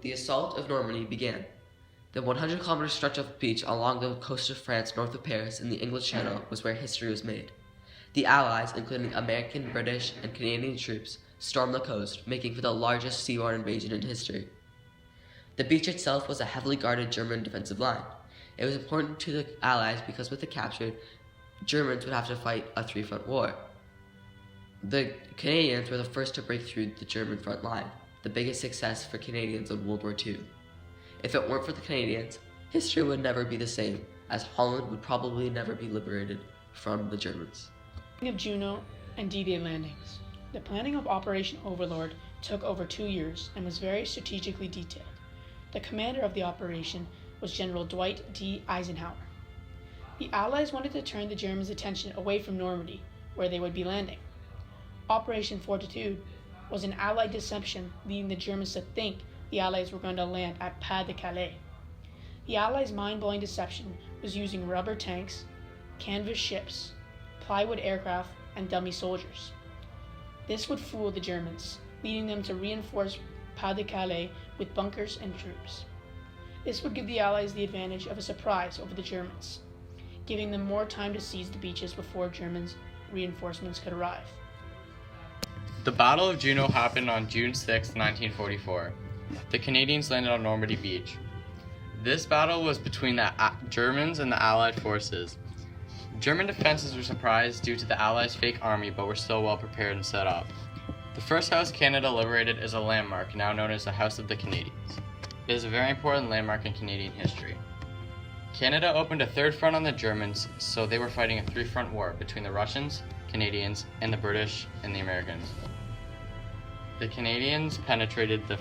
the assault of Normandy began. The 100-kilometer stretch of beach along the coast of France north of Paris in the English Channel was where history was made. The Allies, including American, British, and Canadian troops, stormed the coast, making for the largest seaborne invasion in history. The beach itself was a heavily guarded German defensive line. It was important to the Allies because with the capture, Germans would have to fight a three-front war. The Canadians were the first to break through the German front line, the biggest success for Canadians in World War II. If it weren't for the Canadians, history would never be the same, as Holland would probably never be liberated from the Germans. Of Juno and D-Day landings. The planning of Operation Overlord took over 2 years and was very strategically detailed. The commander of the operation was General Dwight D. Eisenhower. The Allies wanted to turn the Germans' attention away from Normandy, where they would be landing. Operation Fortitude was an Allied deception, leading the Germans to think the Allies were going to land at Pas de Calais. The Allies' mind-blowing deception was using rubber tanks, canvas ships, plywood aircraft, and dummy soldiers. This would fool the Germans, leading them to reinforce Pas de Calais with bunkers and troops. This would give the Allies the advantage of a surprise over the Germans, giving them more time to seize the beaches before Germans' reinforcements could arrive. The Battle of Juno happened on June 6, 1944. The Canadians landed on Normandy Beach. This battle was between the Germans and the Allied forces. German defenses were surprised due to the Allies' fake army, but were still well prepared and set up. The first house Canada liberated is a landmark, now known as the House of the Canadians. It is a very important landmark in Canadian history. Canada opened a third front on the Germans, so they were fighting a three-front war between the Russians, Canadians, and the British and the Americans. The Canadians penetrated the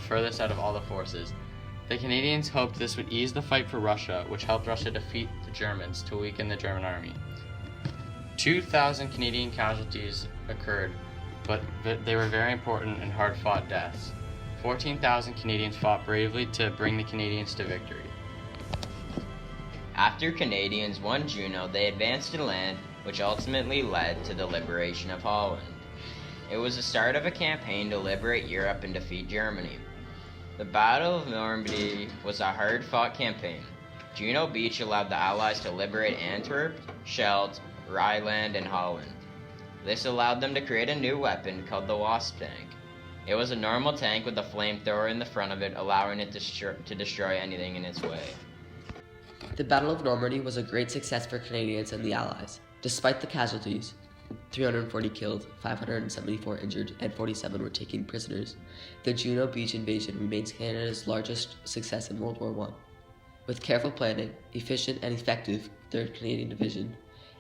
furthest out of all the forces. The Canadians hoped this would ease the fight for Russia, which helped Russia defeat the Germans to weaken the German army. 2,000 Canadian casualties occurred, but they were very important and hard-fought deaths. 14,000 Canadians fought bravely to bring the Canadians to victory. After Canadians won Juno, they advanced to land, which ultimately led to the liberation of Holland. It was the start of a campaign to liberate Europe and defeat Germany. The Battle of Normandy was a hard-fought campaign. Juno Beach allowed the Allies to liberate Antwerp, Scheldt, Rhineland, and Holland. This allowed them to create a new weapon called the Wasp tank. It was a normal tank with a flamethrower in the front of it, allowing it to destroy anything in its way. The Battle of Normandy was a great success for Canadians and the Allies. Despite the casualties, 340 killed, 574 injured, and 47 were taken prisoners, the Juno Beach invasion remains Canada's largest success in World War I. With careful planning, efficient and effective 3rd Canadian Division,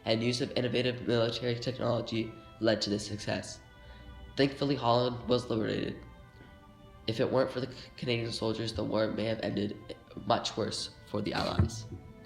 and use of innovative military technology led to this success. Thankfully, Holland was liberated. If it weren't for the Canadian soldiers, the war may have ended much worse for the Allies.